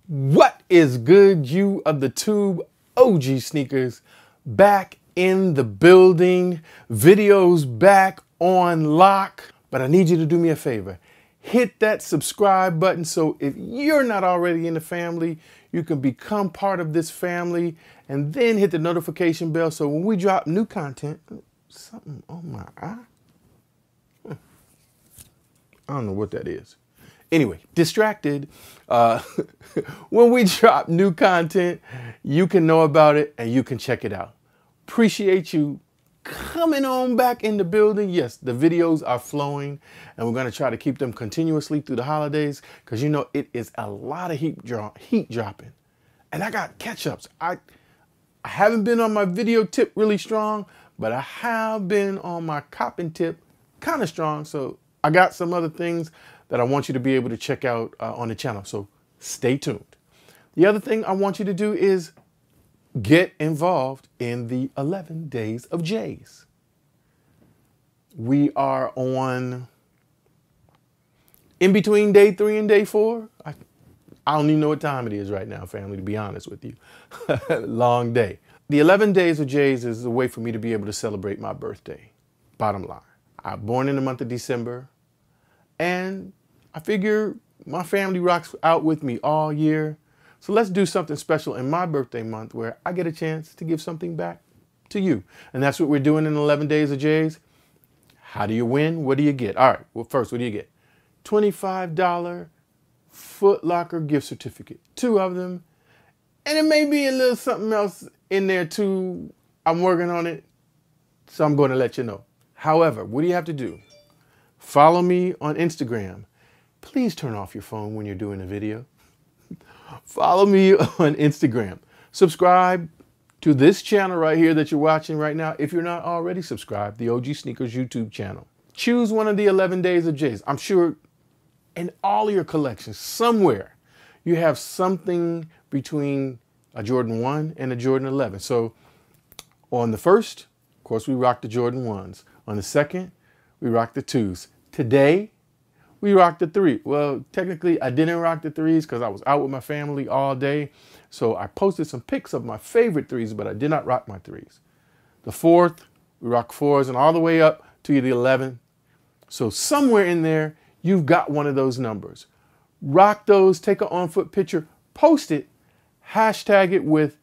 What is good, you of the tube? OG Sneakers back in the building. Videos back on lock. But I need you to do me a favor. Hit that subscribe button so if you're not already in the family, you can become part of this family, and then hit the notification bell so when we drop new content, something on my eye. I don't know what that is. Anyway, distracted. When we drop new content, you can know about it and you can check it out. Appreciate you coming on back in the building. Yes, the videos are flowing and we're going to try to keep them continuously through the holidays because you know it is a lot of heat dropping. And I got catch-ups. I haven't been on my video tip really strong, but I have been on my copping tip kind of strong. So I got some other things that I want you to be able to check out on the channel. So stay tuned. The other thing I want you to do is get involved in the 11 Days of Jays. We are on in between day 3 and day 4. I don't even know what time it is right now, family, to be honest with you. Long day. The 11 Days of Jays is a way for me to be able to celebrate my birthday. Bottom line. I'm born in the month of December, and I figure my family rocks out with me all year. So let's do something special in my birthday month where I get a chance to give something back to you. And that's what we're doing in 11 Days of Jays. How do you win? What do you get? All right, well, first, what do you get? $25 Foot Locker gift certificate. 2 of them. And it may be a little something else in there too. I'm working on it, so I'm going to let you know. However, what do you have to do? Follow me on Instagram. Please turn off your phone when you're doing a video. Follow me on Instagram. Subscribe to this channel right here that you're watching right now. If you're not already subscribed, the OG Sneakers YouTube channel. Choose one of the 11 Days of Jays. I'm sure in all of your collections, somewhere, you have something between a Jordan 1 and a Jordan 11. So on the first, of course, we rock the Jordan 1s. On the second, we rock the 2s. Today, we rocked the 3. Well, technically, I didn't rock the 3s because I was out with my family all day. So I posted some pics of my favorite 3s, but I did not rock my 3s. The 4th, we rock 4s, and all the way up to the 11. So somewhere in there, you've got one of those numbers. Rock those, take an on-foot picture, post it, hashtag it with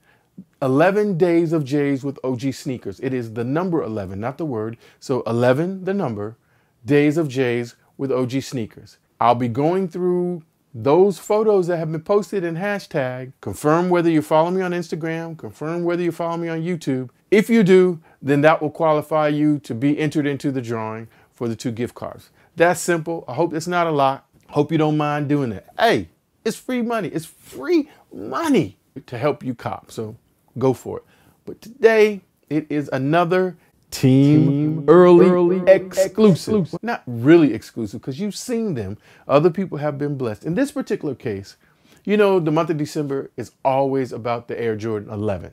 11 Days of Jays with OG Sneakers. It is the number 11, not the word. So 11, the number, Days of Jays with OG Sneakers. I'll be going through those photos that have been posted and hashtag. Confirm whether you follow me on Instagram, confirm whether you follow me on YouTube. If you do, then that will qualify you to be entered into the drawing for the 2 gift cards. That's simple. I hope it's not a lot. Hope you don't mind doing it. Hey, it's free money. It's free money to help you cop. So go for it. But today it is another Team early exclusive. Not really exclusive because you've seen them. Other people have been blessed. In this particular case, you know, the month of December is always about the Air Jordan 11.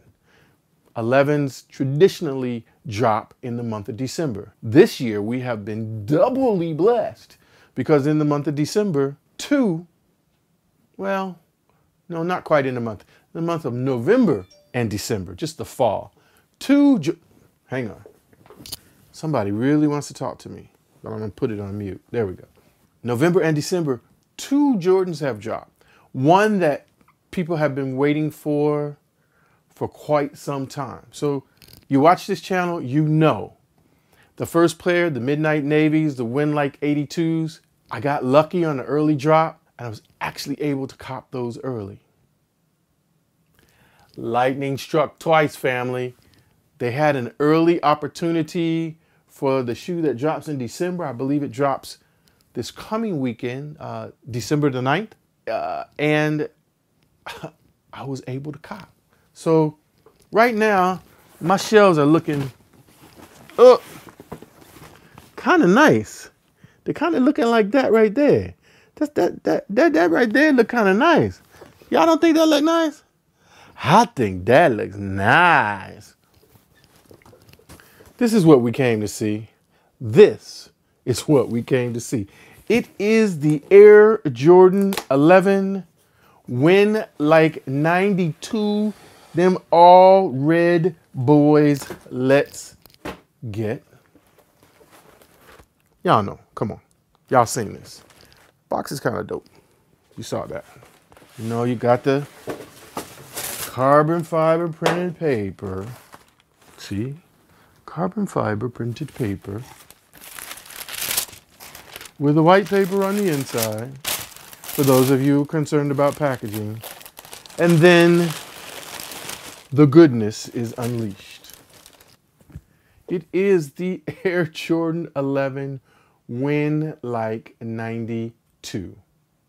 11s traditionally drop in the month of December. This year, we have been doubly blessed because in the month of December, 2, well, no, not quite in the month of November and December, just the fall. 2, hang on. Somebody really wants to talk to me, but I'm going to put it on mute. There we go. November and December, 2 Jordans have dropped. One that people have been waiting for quite some time. So you watch this channel, you know. The first player, the Midnight Navies, the Win Like 82s, I got lucky on the early drop, and I was actually able to cop those early. Lightning struck twice, family. They had an early opportunity for the shoe that drops in December. I believe it drops this coming weekend, December the 9th. And I was able to cop. So right now, my shelves are looking kind of nice. They're kind of looking like that right there. That right there look kind of nice. Y'all don't think that look nice? I think that looks nice. This is what we came to see. This is what we came to see. It is the Air Jordan 11 Win like 92. Them all red boys. Let's get. Y'all know. Come on. Y'all seen this. Box is kind of dope. You saw that. You know, you got the carbon fiber printed paper. See? Carbon fiber printed paper. With the white paper on the inside. For those of you concerned about packaging. And then the goodness is unleashed. It is the Air Jordan 11 Win Like 92.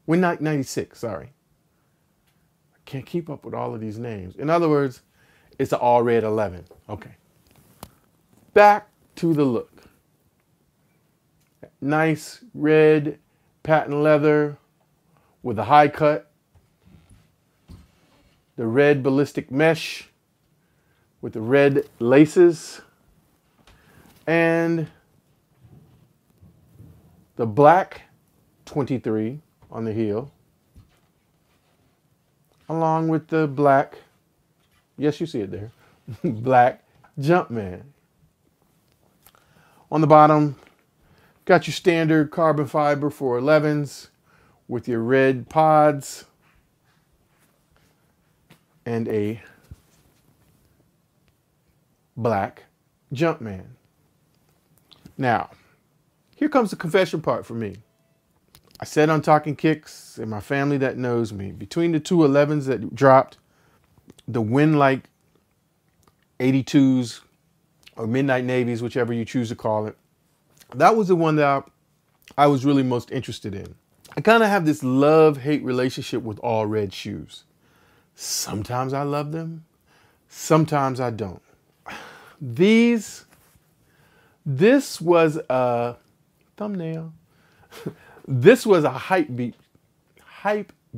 Win Like 96, sorry. I can't keep up with all of these names. In other words, it's an all red 11. Okay. Back to the look. Nice red patent leather with a high cut. The red ballistic mesh with the red laces. And the black 23 on the heel. Along with the black, yes, you see it there, black Jumpman. On the bottom, got your standard carbon fiber for 11s with your red pods and a black Jumpman. Now, here comes the confession part for me. I said on Talking Kicks, and my family that knows me, between the two 11s that dropped, the Win Like 82s or Midnight Navies, whichever you choose to call it, that was the one that I was really most interested in. I kind of have this love-hate relationship with all red shoes. Sometimes I love them, sometimes I don't. This was a thumbnail. This was a hype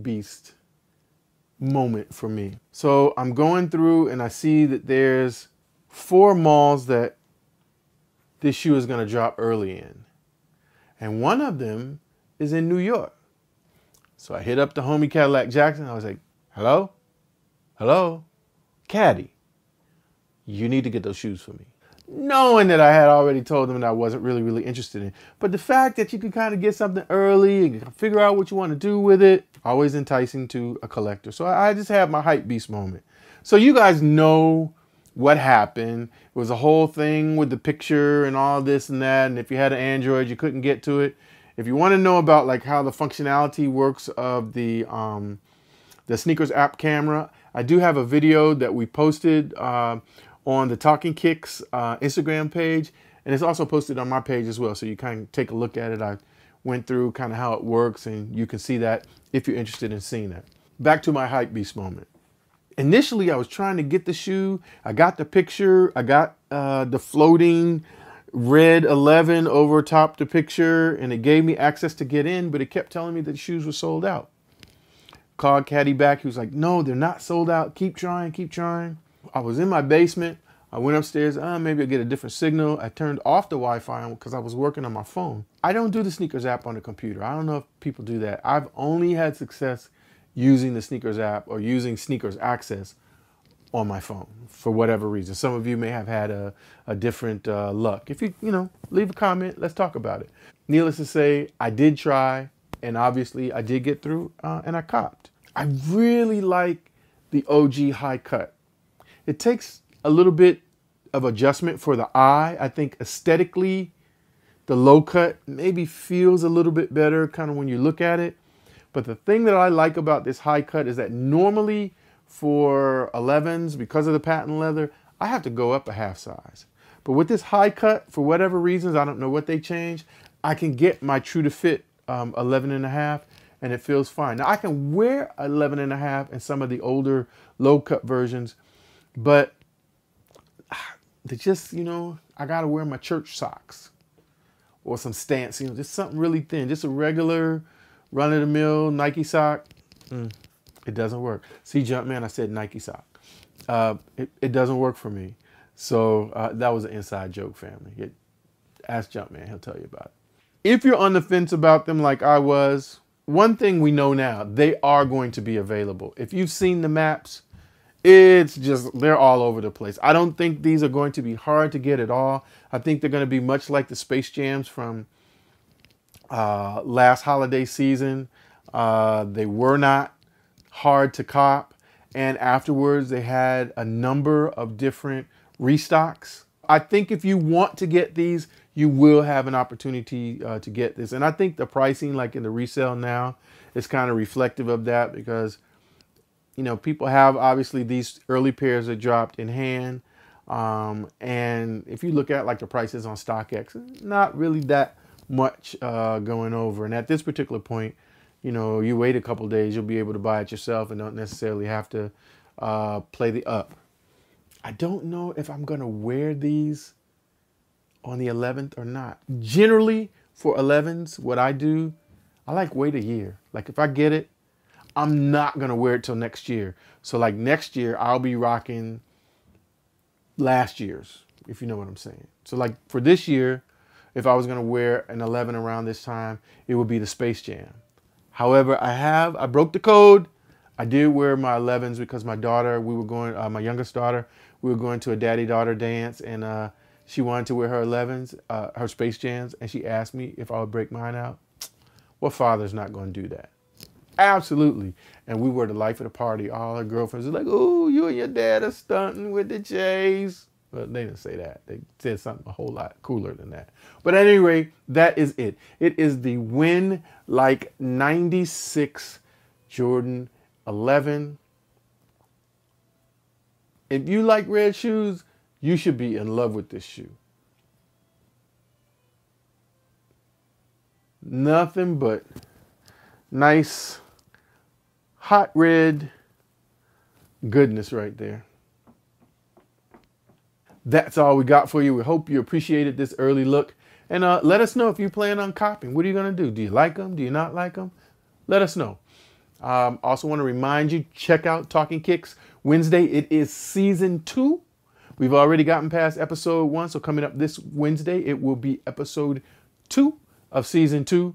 beast moment for me. So I'm going through and I see that there's 4 malls that this shoe is going to drop early in. And one of them is in New York. So I hit up the homie Cadillac Jackson. I was like, hello? Hello? Caddy, you need to get those shoes for me. Knowing that I had already told them that I wasn't really interested in. But the fact that you can kind of get something early and figure out what you want to do with it, always enticing to a collector. So I just had my hype beast moment. So you guys know what happened. It was a whole thing with the picture and all this and that. And if you had an Android, you couldn't get to it. If you want to know about like how the functionality works of the Sneakers app camera, I do have a video that we posted on the Talking Kicks Instagram page, and it's also posted on my page as well, so you kind of take a look at it. I went through kind of how it works, and you can see that if you're interested in seeing that. Back to my hype beast moment. Initially, I was trying to get the shoe. I got the picture. I got the floating red 11 over top the picture, and it gave me access to get in, but it kept telling me that the shoes were sold out. Called Caddy back. He was like, no, they're not sold out. Keep trying, keep trying. I was in my basement. I went upstairs. Maybe I'll get a different signal. I turned off the Wi-Fi because I was working on my phone. I don't do the Sneakers app on the computer. I don't know if people do that. I've only had success using the Sneakers app or using Sneakers Access on my phone for whatever reason. Some of you may have had a different luck. If you leave a comment, let's talk about it. Needless to say, I did try, and obviously I did get through, and I copped. I really like the OG high cut. It takes a little bit of adjustment for the eye. I think aesthetically, the low cut maybe feels a little bit better kind of when you look at it. But the thing that I like about this high cut is that normally for 11s, because of the patent leather, I have to go up a half size. But with this high cut, for whatever reasons, I don't know what they changed, I can get my true to fit 11 and a half, and it feels fine. Now I can wear 11 and a half in some of the older low cut versions, but they just, I gotta wear my church socks or some Stance, just something really thin, just a regular run-of-the-mill Nike sock. It doesn't work. See, Jumpman, I said Nike sock. It doesn't work for me. So that was an inside joke, family. Ask Jumpman, he'll tell you about it. If you're on the fence about them like I was, one thing we know now, they are going to be available. If you've seen the maps, it's just, they're all over the place. I don't think these are going to be hard to get at all. I think they're going to be much like the Space Jams from last holiday season. They were not hard to cop. And afterwards, they had a number of different restocks. I think if you want to get these, you will have an opportunity to get this. And I think the pricing, like in the resale now, is kind of reflective of that because, you know, people have obviously these early pairs that dropped in hand. And if you look at like the prices on StockX, not really that much going over. And at this particular point, you know, you wait a couple days, you'll be able to buy it yourself and don't necessarily have to play the up. I don't know if I'm going to wear these on the 11th or not. Generally, for 11s, what I do, I like wait a year. Like if I get it, I'm not going to wear it till next year. So like next year, I'll be rocking last year's, if you know what I'm saying. So like for this year, if I was going to wear an 11 around this time, it would be the Space Jam. However, I broke the code. I did wear my 11s because my daughter, my youngest daughter, we were going to a daddy-daughter dance, and she wanted to wear her 11s, her Space Jams, and she asked me if I would break mine out. What father's not going to do that? Absolutely. And we were the life of the party. All her girlfriends were like, "Oh, you and your dad are stunting with the J's." Well, they didn't say that. They said something a whole lot cooler than that. But at any rate, that is it. It is the Win Like 96 Jordan 11. If you like red shoes, you should be in love with this shoe. Nothing but nice, hot red goodness right there. That's all we got for you. We hope you appreciated this early look. And let us know if you plan on copying. What are you going to do? Do you like them? Do you not like them? Let us know. Also want to remind you, check out Talking Kicks Wednesday. It is season 2. We've already gotten past episode 1. So coming up this Wednesday, it will be episode 2 of season 2.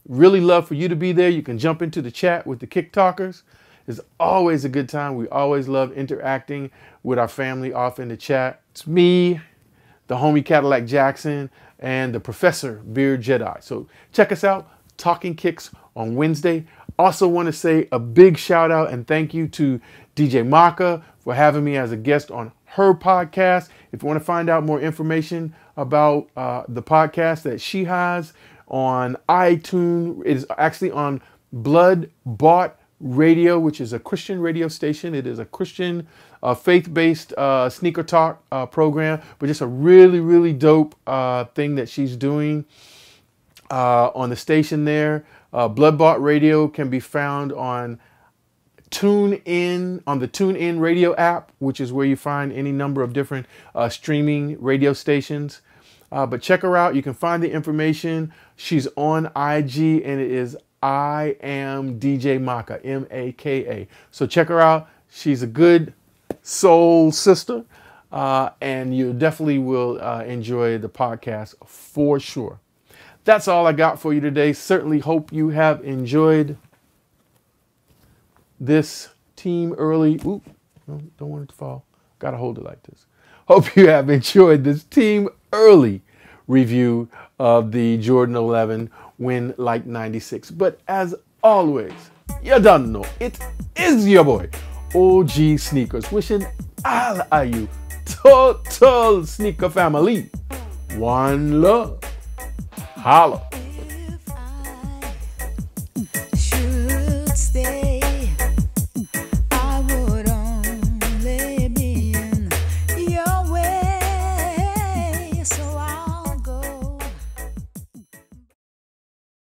Really love for you to be there. You can jump into the chat with the Kick Talkers. It's always a good time. We always love interacting with our family off in the chat. It's me, the homie Cadillac Jackson, and the Professor Beard Jedi. So check us out, Talking Kicks on Wednesday. Also want to say a big shout out and thank you to DJ Maka for having me as a guest on her podcast. If you want to find out more information about the podcast that she has on iTunes, it is actually on Blood Bought Radio, which is a Christian radio station. It is a Christian faith-based sneaker talk program, but just a really, really dope thing that she's doing on the station there. Blood Bought Radio can be found on TuneIn, on the TuneIn Radio app, which is where you find any number of different streaming radio stations. But check her out. You can find the information. She's on IG, and it is I am DJ Maka, M-A-K-A. So check her out. She's a good soul sister, and you definitely will enjoy the podcast for sure. That's all I got for you today. Certainly hope you have enjoyed this Team Early. Ooh, no, don't want it to fall. Gotta hold it like this. Hope you have enjoyed this Team Early review of the Jordan 11 Win Like 96. But as always, you done know, it is your boy, OG Sneakers, wishing all of you total sneaker family one love. Holla.